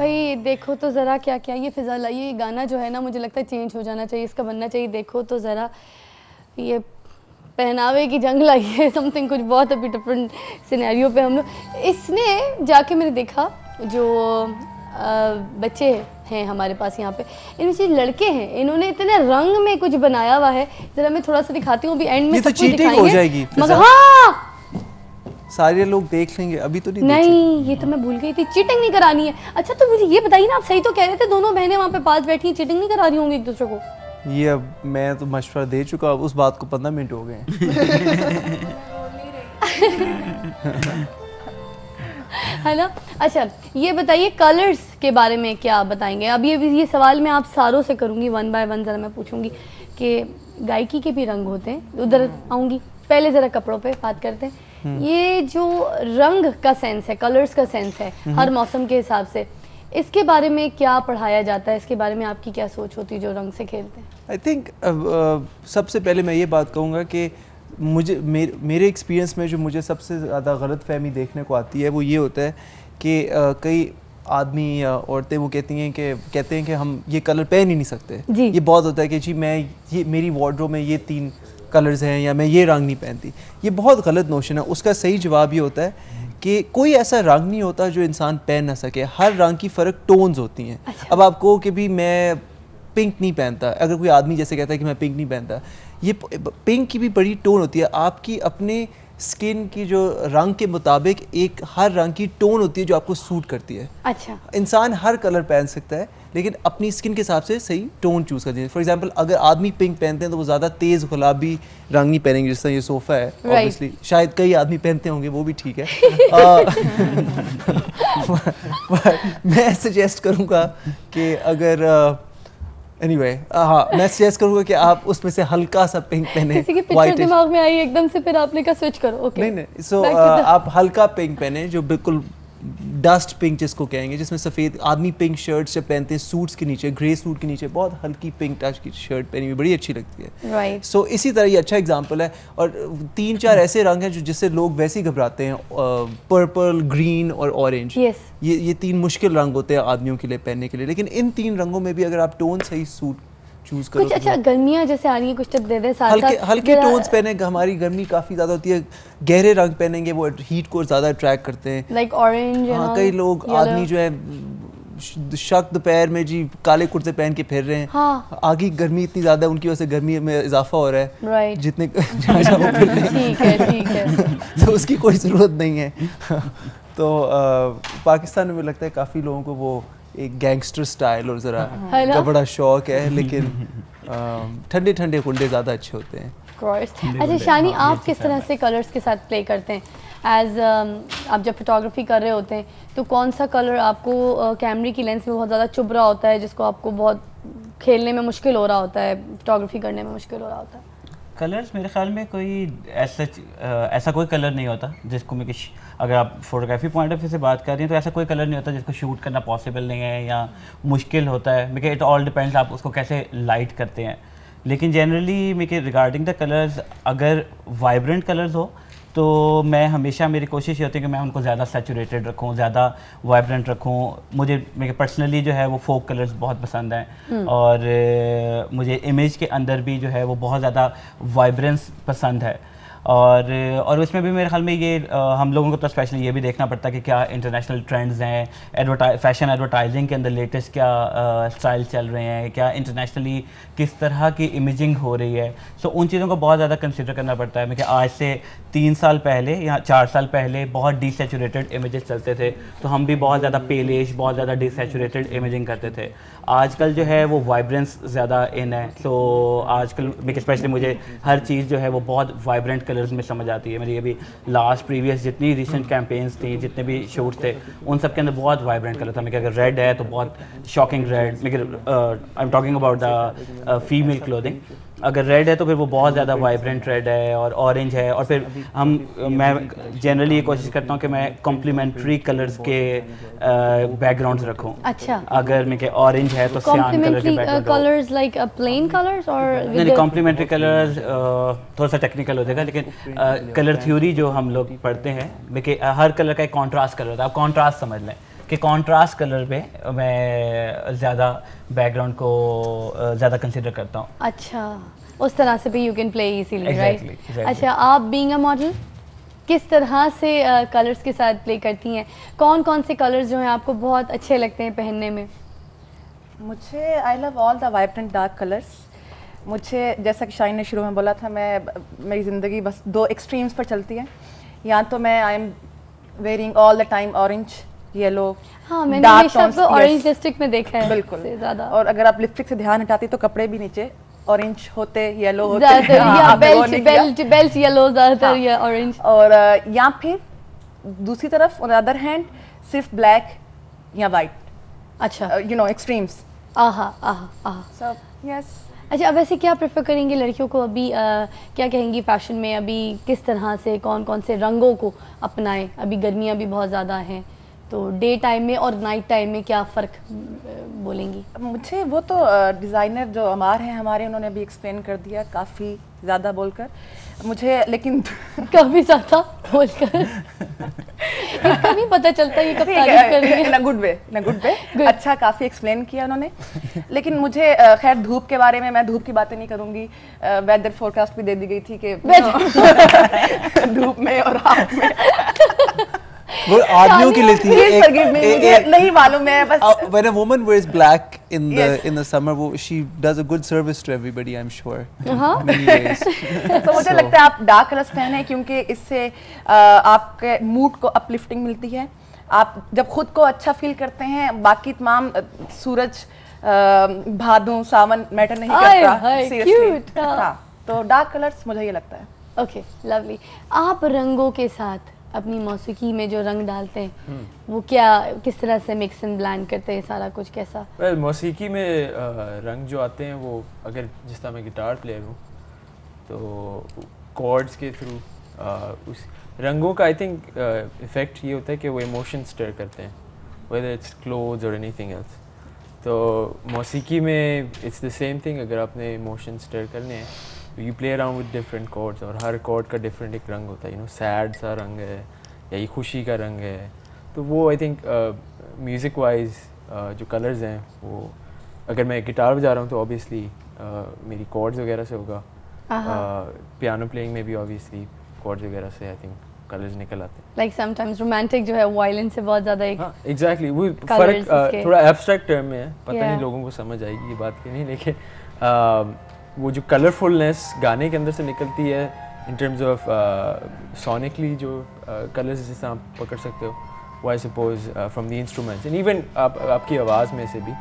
भाई देखो तो ज़रा क्या क्या ये फिज़ा, ये गाना जो है ना मुझे लगता है चेंज हो जाना चाहिए, इसका बनना चाहिए देखो तो ज़रा, ये पहनावे की जंग लगी है समथिंग, कुछ बहुत अभी डिफरेंट सिनेरियो पे हम लोग। इसने जाके मैंने देखा जो बच्चे हैं हमारे पास यहाँ पे, इनमें से लड़के हैं, इन्होंने इतने रंग में कुछ बनाया हुआ है, ज़रा मैं थोड़ा सा दिखाती हूँ, अभी एंड में ये तो चीटिंग हो जाएगी मगर हाँ सारे लोग देख लेंगे, अभी तो नहीं ये तो मैं भूल गई थी, चीटिंग नहीं करानी है। अच्छा तो मुझे ये बताइए ना, आप सही तो कह रहे थे, दोनों बहनें वहाँ पे पास बैठी हैं, चीटिंग नहीं करा रही होंगी एक दूसरे को? ये अब मैं तो मशवरा दे चुका, अब उस बात को 15 मिनट हो गए है ना। अच्छा ये बताइए कलर्स के बारे में क्या बताएंगे? अब ये सवाल मैं आप सारों से करूँगी, वन बाय वन ज़रा मैं पूछूंगी कि गायकी के भी रंग होते हैं, उधर आऊँगी, पहले ज़रा कपड़ों पे बात करते हैं। ये जो रंग का सेंस है, कलर्स का सेंस है हर मौसम के हिसाब से, इसके बारे में क्या पढ़ाया जाता है? इसके बारे में आपकी क्या सोच होती है जो रंग से खेलते हैं? आई थिंक सबसे पहले मैं ये बात कहूँगा कि मुझे मेरे एक्सपीरियंस में जो मुझे सबसे ज़्यादा गलत फहमी देखने को आती है वो ये होता है कि कई आदमी या औरतें वो कहते हैं कि हम ये कलर पहन ही नहीं सकते। ये बहुत होता है कि जी ये मेरी वार्डरोब में ये 3 कलर्स हैं या मैं ये रंग नहीं पहनती। ये बहुत गलत नोशन है। उसका सही जवाब ये होता है कि कोई ऐसा रंग नहीं होता जो इंसान पहन ना सके। हर रंग की फ़र्क टोन्स होती हैं। अच्छा। अब आप कहो कि भी मैं पिंक नहीं पहनता, अगर कोई आदमी जैसे कहता है कि मैं पिंक नहीं पहनता, ये पिंक की भी बड़ी टोन होती है। आपकी अपने स्किन की जो रंग के मुताबिक एक हर रंग की टोन होती है जो आपको सूट करती है। अच्छा। इंसान हर कलर पहन सकता है लेकिन अपनी स्किन के हिसाब से सही टोन चूज़ करते हैं। फॉर एग्जांपल अगर आदमी पिंक पहनते हैं तो वो ज़्यादा तेज़ गुलाबी रंग नहीं पहनेंगे, जिस तरह ये सोफ़ा है ऑब्वियसली। शायद कई आदमी पहनते होंगे, वो भी ठीक है। मैं सजेस्ट करूँगा कि अगर मैं सजेस्ट करूँगा कि आप उसमें से हल्का सा पिंक पहने। किसी की पिक्चर दिमाग में आई एकदम से, फिर आपने कहा स्विच करो। ओके नहीं सो आप हल्का पिंक पहने जो बिल्कुल डस्ट पिंक जिसको कहेंगे, जिसमें सफ़ेद आदमी पिंक शर्ट्स जब पहनते हैं सूट्स के नीचे, ग्रे सूट के नीचे बहुत हल्की पिंक टच की शर्ट पहनी हुई बड़ी अच्छी लगती है। राइट। सो इसी तरह ये अच्छा एग्जांपल है। और 3-4 ऐसे रंग हैं जो जिससे लोग वैसे ही घबराते हैं, पर्पल, ग्रीन और ऑरेंज। ये 3 मुश्किल रंग होते हैं आदमियों के लिए पहनने के लिए, लेकिन इन 3 रंगों में भी अगर आप टोन सही सूट चूज करो। कुछ अच्छा गर्मियाँ जैसे आ रही हैं, कुछ टिप दे दें। हल्के टोन्स पहने, हमारी गर्मी काफ़ी ज़्यादा होती है, गहरे रंग पहनेंगे वो हीट को ज़्यादा अट्रैक्ट करते हैं। Like orange. हाँ, कई लोग आदमी जो है शक दोपहर में जी काले कुर्ते पहन के फिर रहे हैं। हाँ। आगे गर्मी इतनी ज़्यादा, उनकी वजह से गर्मी में इजाफा हो रहा है। राइट। जितने ठीक है तो उसकी कोई ज़रूरत नहीं है। तो पाकिस्तान में लगता है काफ़ी लोगों को वो एक गैंगस्टर स्टाइल और ज़रा का बड़ा शौक है, लेकिन ठंडे ठंडे कुंडे ज़्यादा अच्छे होते हैं। अच्छा शानी, आप किस तरह से कलर्स के साथ प्ले करते हैं? एज आप जब फोटोग्राफी कर रहे होते हैं तो कौन सा कलर आपको कैमरे की लेंस में बहुत ज़्यादा चुभ रहा होता है, जिसको आपको बहुत खेलने में मुश्किल हो रहा होता है, फोटोग्राफी करने में मुश्किल हो रहा होता है? कलर्स मेरे ख्याल में कोई ऐसा कोई कलर नहीं होता जिसको मैं अगर आप फोटोग्राफी पॉइंट ऑफ व्यू से बात कर रही हैं तो ऐसा कोई कलर नहीं होता जिसको शूट करना पॉसिबल नहीं है या मुश्किल होता है। मेरे इट ऑल डिपेंड्स आप उसको कैसे लाइट करते हैं। लेकिन जनरली मेरे रिगार्डिंग द कलर्स, अगर वाइब्रेंट कलर्स हो तो मैं हमेशा, मेरी कोशिश ये होती है कि मैं उनको ज़्यादा सैचुरेटेड रखूँ, ज़्यादा वाइब्रेंट रखूँ। मुझे मेरे पर्सनली जो है वो फोक कलर्स बहुत पसंद हैं और मुझे इमेज के अंदर भी जो है वो बहुत ज़्यादा वाइब्रेंस पसंद है। और उसमें भी मेरे ख्याल में ये हम लोगों को तो स्पेशली ये भी देखना पड़ता है कि क्या इंटरनेशनल ट्रेंड्स हैं, फैशन एडवर्टाइजिंग के अंदर लेटेस्ट क्या स्टाइल चल रहे हैं, क्या इंटरनेशनली किस तरह की इमेजिंग हो रही है। सो उन चीज़ों को बहुत ज़्यादा कंसिडर करना पड़ता है। क्योंकि आज से 3 साल पहले या 4 साल पहले बहुत डिसैचुरेटेड इमेजेस चलते थे, तो हम भी बहुत ज़्यादा पेलिश, बहुत ज़्यादा डिसैचुरेटेड इमेजिंग करते थे। आजकल जो है वो वाइब्रेंस ज़्यादा इन है। सो आजकल स्पेशली मुझे हर चीज़ जो है वो बहुत वाइब्रेंट कलर्स में समझ आती है। मेरी अभी लास्ट प्रीवियस जितनी रिसेंट कैंपेन्स थी, जितने भी शूट्स थे, उन सब के अंदर बहुत वाइब्रेंट कलर था। मेरे अगर रेड है तो बहुत shocking red, I am talking about the female clothing. अगर रेड है तो फिर वो बहुत ज़्यादा वाइब्रेंट रेड है, और ऑरेंज है, और फिर मैं जनरली ये कोशिश करता हूँ कि मैं कॉम्प्लीमेंट्री कलर्स के बैकग्राउंड्स रखूँ। अच्छा। अगर मेरे ऑरेंज है तो सियान कलर के background, colours like plain colours और नहीं, कॉम्प्लीमेंट्री कलर्स थोड़ा सा टेक्निकल हो जाएगा, लेकिन कलर थ्योरी जो हम लोग पढ़ते हैं, देखिए हर कलर का एक कॉन्ट्रास्ट कलर होता है। आप कॉन्ट्रास्ट समझ लें कि कंट्रास्ट कलर पे मैं ज़्यादा बैकग्राउंड को ज़्यादा कंसिडर करता हूँ। अच्छा, उस तरह से भी you can play easily, right? Exactly. अच्छा, आप बीइंग अ मॉडल किस तरह से कलर्स के साथ प्ले करती हैं? कौन कौन से कलर्स जो हैं आपको बहुत अच्छे लगते हैं पहनने में? मुझे I love all the vibrant dark colours. मुझे जैसा कि शाइन ने शुरू में बोला था, मेरी ज़िंदगी बस दो एक्सट्रीम्स पर चलती है। या तो मैं I am wearing all the time orange, yellow, हाँ, मैंने हमेशा आपको ऑरेंज लिपस्टिक में देखा है बिल्कुल से ज़्यादा। और अगर आप लिपस्टिक से ध्यान हटाती तो कपड़े भी नीचे ऑरेंज होते, येलो होते, ज़्यादातर या आपने वो नहीं किया। बेल्ट येलो ज़्यादातर या ऑरेंज। और या फिर दूसरी तरफ ऑन द अदर हैंड सिर्फ ब्लैक या वाइट, अच्छा, यू नो एक्सट्रीम्स। आहा आहा आहा। So yes. अच्छा, अब वैसे क्या प्रेफर करेंगी लड़कियों को अभी क्या कहेंगी फैशन में अभी किस तरह से कौन कौन से रंगों को अपनाएं? अभी गर्मियाँ भी बहुत ज़्यादा हैं, तो डे टाइम में और नाइट टाइम में क्या फ़र्क बोलेंगी? मुझे वो तो डिज़ाइनर जो अमार हैं हमारे, उन्होंने भी एक्सप्लेन कर दिया काफ़ी ज़्यादा बोलकर मुझे, लेकिन काफ़ी ज़्यादा बोलकर इसका नहीं पता चलता ये कब तारीफ कर रही है। इन अ गुड वे अच्छा काफ़ी एक्सप्लेन किया उन्होंने। लेकिन मुझे खैर धूप के बारे में, मैं धूप की बातें नहीं करूँगी। वेदर फोरकास्ट भी दे दी गई थी कि धूप में और रात में वो आदमियों के लिए थी। Please forgive me, मुझे नहीं मालूम है बस। When a woman wears black in Yes. the summer, she does a good service to everybody, I'm sure. हाँ। Many ways. तो मुझे लगता है आप डार्क कलर्स पहने, क्योंकि इससे आपके मूड को अपलिफ्टिंग मिलती है। आप जब खुद को अच्छा फील करते हैं, बाकी तमाम सूरज, भादों, सावन मैटर नहीं करता। हाय, seriously। cute, हाँ। हाँ, तो डार्क कलर्स मुझे ये लगता है। Okay, lovely. आप रंगों के साथ अपनी मौसीकी में जो रंग डालते हैं वो क्या, किस तरह से मिक्स एंड ब्लेंड करते हैं, सारा कुछ कैसा? वेल मौसीकी में रंग जो आते हैं वो, अगर जिस तरह मैं गिटार प्लेयर हूँ तो कॉर्ड्स के थ्रू उस रंगों का आई थिंक इफ़ेक्ट ये होता है कि वो इमोशन स्टर करते हैं, वेदर इट्स क्लोथ्स और एनीथिंग एल्स। तो मौसीकी में इट्स द सेम थिंग। अगर आपने इमोशन स्टर करने हैं, you play around with different chords, और हर कॉर्ड का डिफरेंट एक रंग होता है। यू नो, सैड सा रंग है या ये खुशी का रंग है। तो वो आई थिंक म्यूज़िक वाइज जो कलर्स हैं, वो अगर मैं गिटार बजा रहा हूँ तो ऑब्वियसली मेरी कॉर्ड्स वगैरह से होगा। पियानो प्लेइंग में भी ऑब्वियसली कॉर्ड्स वगैरह से आई थिंक कलर्स निकल आते हैं। लाइक समटाइम्स रोमांटिक जो है वायलिन से बहुत ज़्यादा एक हाँ एग्जैक्टली, वो Colours फ़र्क इसके। थोड़ा एब्स्ट्रैक्ट टर्म में है, पता Yeah. नहीं लोगों को समझ आएगी ये बात कि नहीं, लेकिन वो जो कलरफुलनेस गाने के अंदर से निकलती है इन टर्म्स ऑफ सोनिकली जो कलर्स जिसे आप पकड़ सकते हो, वो I suppose from the instruments and even आपकी आवाज़ में से भी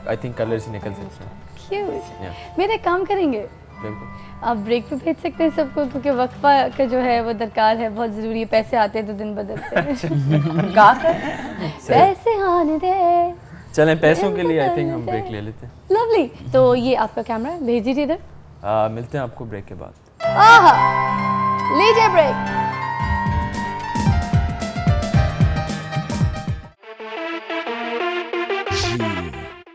आई थिंक कलर्स निकल सकते हैं। क्यूट। Yeah. मेरे काम करेंगे, बिल्कुल। आप ब्रेक पे भेज सकते हैं सबको, क्योंकि वक्फा का जो है वो दरकार है, बहुत ज़रूरी है। पैसे आते हैं तो दिन बदलते हैं। गा कर पैसे आने दे। चलें, पैसों के लिए आई थिंक हम ब्रेक ले लेते हैं। लवली। तो ये आपका कैमरा भेज दीजिए इधर। मिलते हैं आपको ब्रेक के बाद। आहा, लीजिए ब्रेक।